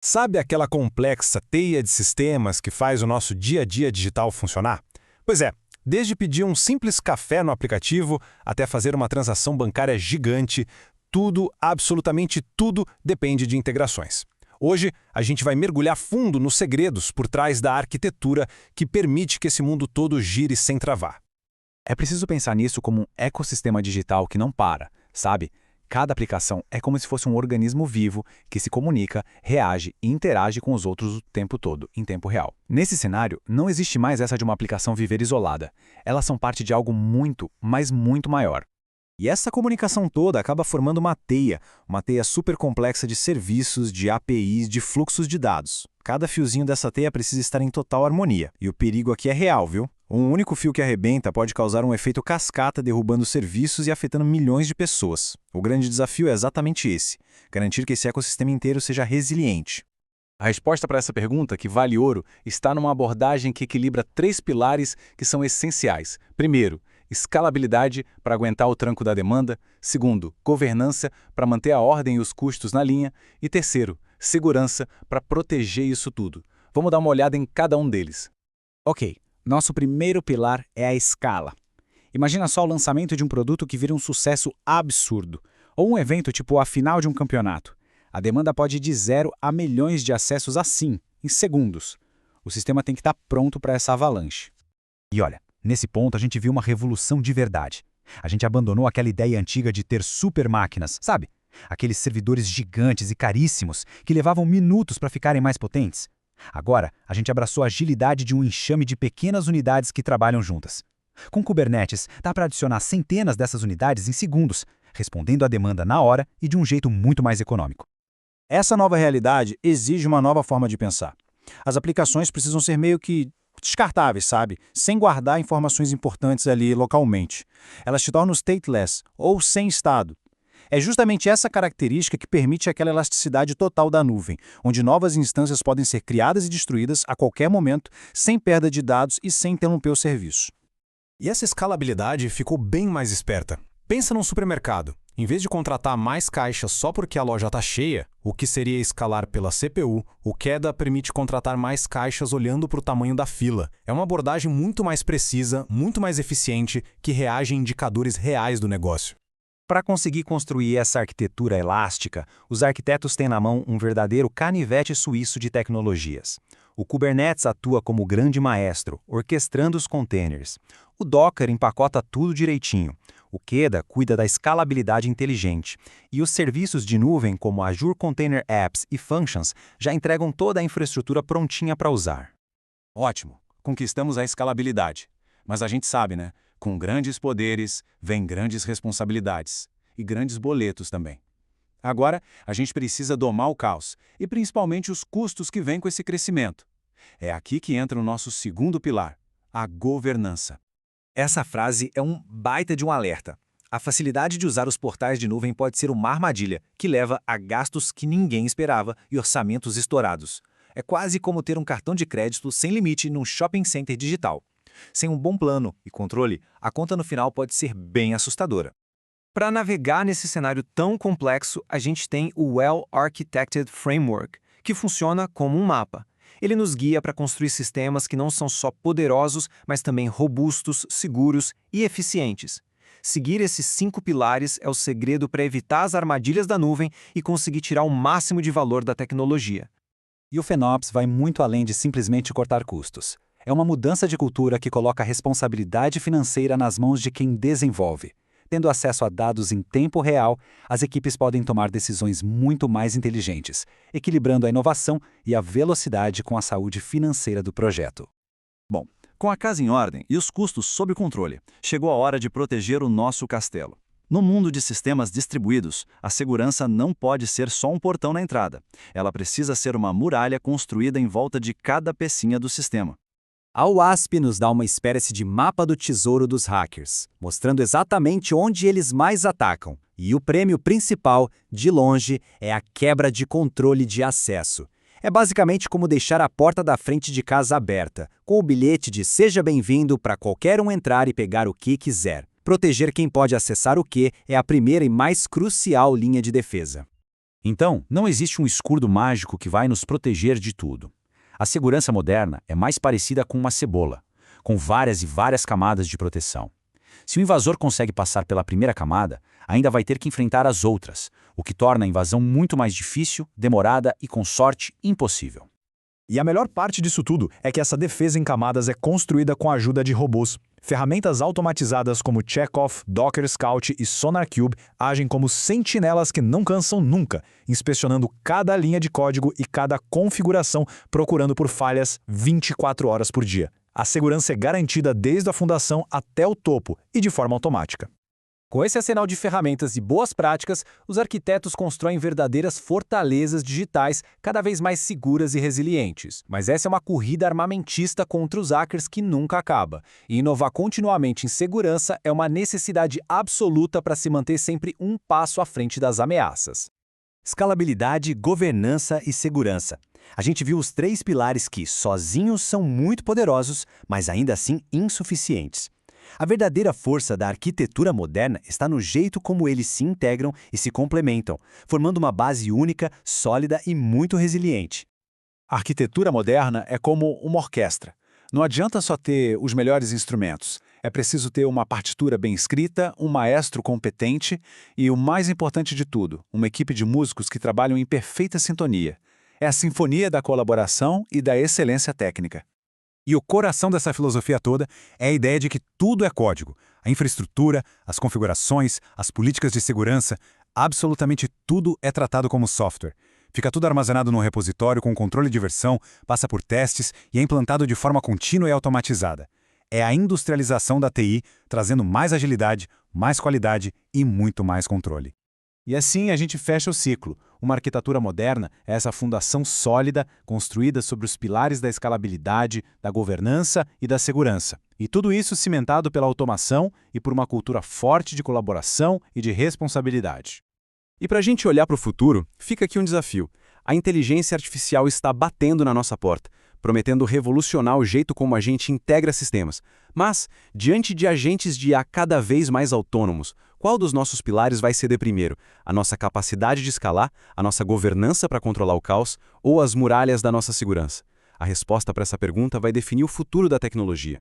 Sabe aquela complexa teia de sistemas que faz o nosso dia a dia digital funcionar? Pois é, desde pedir um simples café no aplicativo até fazer uma transação bancária gigante, tudo, absolutamente tudo, depende de integrações. Hoje, a gente vai mergulhar fundo nos segredos por trás da arquitetura que permite que esse mundo todo gire sem travar. É preciso pensar nisso como um ecossistema digital que não para, sabe? Cada aplicação é como se fosse um organismo vivo que se comunica, reage e interage com os outros o tempo todo, em tempo real. Nesse cenário, não existe mais essa de uma aplicação viver isolada. Elas são parte de algo muito, mas muito maior. E essa comunicação toda acaba formando uma teia super complexa de serviços, de APIs, de fluxos de dados. Cada fiozinho dessa teia precisa estar em total harmonia. E o perigo aqui é real, viu? Um único fio que arrebenta pode causar um efeito cascata derrubando serviços e afetando milhões de pessoas. O grande desafio é exatamente esse: garantir que esse ecossistema inteiro seja resiliente. A resposta para essa pergunta, que vale ouro, está numa abordagem que equilibra três pilares que são essenciais. Primeiro, escalabilidade para aguentar o tranco da demanda. Segundo, governança para manter a ordem e os custos na linha. E terceiro, segurança para proteger isso tudo. Vamos dar uma olhada em cada um deles. Ok, nosso primeiro pilar é a escala. Imagina só o lançamento de um produto que vira um sucesso absurdo, ou um evento tipo a final de um campeonato. A demanda pode ir de 0 a milhões de acessos assim, em segundos. O sistema tem que estar pronto para essa avalanche. E olha, nesse ponto a gente viu uma revolução de verdade. A gente abandonou aquela ideia antiga de ter super máquinas, sabe? Aqueles servidores gigantes e caríssimos que levavam minutos para ficarem mais potentes. Agora, a gente abraçou a agilidade de um enxame de pequenas unidades que trabalham juntas. Com Kubernetes, dá para adicionar centenas dessas unidades em segundos, respondendo à demanda na hora e de um jeito muito mais econômico. Essa nova realidade exige uma nova forma de pensar. As aplicações precisam ser meio que descartáveis, sabe? Sem guardar informações importantes ali localmente. Elas te tornam stateless, ou sem estado. É justamente essa característica que permite aquela elasticidade total da nuvem, onde novas instâncias podem ser criadas e destruídas a qualquer momento, sem perda de dados e sem interromper o serviço. E essa escalabilidade ficou bem mais esperta. Pensa num supermercado. Em vez de contratar mais caixas só porque a loja está cheia, o que seria escalar pela CPU, o KEDA permite contratar mais caixas olhando para o tamanho da fila. É uma abordagem muito mais precisa, muito mais eficiente, que reage a indicadores reais do negócio. Para conseguir construir essa arquitetura elástica, os arquitetos têm na mão um verdadeiro canivete suíço de tecnologias. O Kubernetes atua como grande maestro, orquestrando os containers. O Docker empacota tudo direitinho. O KEDA cuida da escalabilidade inteligente. E os serviços de nuvem, como Azure Container Apps e Functions, já entregam toda a infraestrutura prontinha para usar. Ótimo, conquistamos a escalabilidade. Mas a gente sabe, né? Com grandes poderes, vem grandes responsabilidades. E grandes boletos também. Agora, a gente precisa domar o caos, e principalmente os custos que vêm com esse crescimento. É aqui que entra o nosso segundo pilar, a governança. Essa frase é um baita de um alerta. A facilidade de usar os portais de nuvem pode ser uma armadilha, que leva a gastos que ninguém esperava e orçamentos estourados. É quase como ter um cartão de crédito sem limite num shopping center digital. Sem um bom plano e controle, a conta no final pode ser bem assustadora. Para navegar nesse cenário tão complexo, a gente tem o Well-Architected Framework, que funciona como um mapa. Ele nos guia para construir sistemas que não são só poderosos, mas também robustos, seguros e eficientes. Seguir esses 5 pilares é o segredo para evitar as armadilhas da nuvem e conseguir tirar o máximo de valor da tecnologia. E o FinOps vai muito além de simplesmente cortar custos. É uma mudança de cultura que coloca a responsabilidade financeira nas mãos de quem desenvolve. Tendo acesso a dados em tempo real, as equipes podem tomar decisões muito mais inteligentes, equilibrando a inovação e a velocidade com a saúde financeira do projeto. Bom, com a casa em ordem e os custos sob controle, chegou a hora de proteger o nosso castelo. No mundo de sistemas distribuídos, a segurança não pode ser só um portão na entrada. Ela precisa ser uma muralha construída em volta de cada pecinha do sistema. A WASP nos dá uma espécie de mapa do tesouro dos hackers, mostrando exatamente onde eles mais atacam. E o prêmio principal, de longe, é a quebra de controle de acesso. É basicamente como deixar a porta da frente de casa aberta, com o bilhete de "Seja bem-vindo" para qualquer um entrar e pegar o que quiser. Proteger quem pode acessar o que é a primeira e mais crucial linha de defesa. Então, não existe um escudo mágico que vai nos proteger de tudo. A segurança moderna é mais parecida com uma cebola, com várias e várias camadas de proteção. Se o invasor consegue passar pela primeira camada, ainda vai ter que enfrentar as outras, o que torna a invasão muito mais difícil, demorada e, com sorte, impossível. E a melhor parte disso tudo é que essa defesa em camadas é construída com a ajuda de robôs. Ferramentas automatizadas como Checkov, Docker Scout e SonarQube agem como sentinelas que não cansam nunca, inspecionando cada linha de código e cada configuração, procurando por falhas 24 horas por dia. A segurança é garantida desde a fundação até o topo e de forma automática. Com esse arsenal de ferramentas e boas práticas, os arquitetos constroem verdadeiras fortalezas digitais cada vez mais seguras e resilientes. Mas essa é uma corrida armamentista contra os hackers que nunca acaba. E inovar continuamente em segurança é uma necessidade absoluta para se manter sempre um passo à frente das ameaças. Escalabilidade, governança e segurança. A gente viu os 3 pilares que, sozinhos, são muito poderosos, mas ainda assim insuficientes. A verdadeira força da arquitetura moderna está no jeito como eles se integram e se complementam, formando uma base única, sólida e muito resiliente. A arquitetura moderna é como uma orquestra. Não adianta só ter os melhores instrumentos. É preciso ter uma partitura bem escrita, um maestro competente e, o mais importante de tudo, uma equipe de músicos que trabalham em perfeita sintonia. É a sinfonia da colaboração e da excelência técnica. E o coração dessa filosofia toda é a ideia de que tudo é código. A infraestrutura, as configurações, as políticas de segurança, absolutamente tudo é tratado como software. Fica tudo armazenado num repositório com controle de versão, passa por testes e é implantado de forma contínua e automatizada. É a industrialização da TI, trazendo mais agilidade, mais qualidade e muito mais controle. E assim a gente fecha o ciclo. Uma arquitetura moderna é essa fundação sólida, construída sobre os pilares da escalabilidade, da governança e da segurança. E tudo isso cimentado pela automação e por uma cultura forte de colaboração e de responsabilidade. E para a gente olhar para o futuro, fica aqui um desafio. A inteligência artificial está batendo na nossa porta, prometendo revolucionar o jeito como a gente integra sistemas. Mas, diante de agentes de IA cada vez mais autônomos, qual dos nossos pilares vai ceder primeiro? A nossa capacidade de escalar, a nossa governança para controlar o caos ou as muralhas da nossa segurança? A resposta para essa pergunta vai definir o futuro da tecnologia.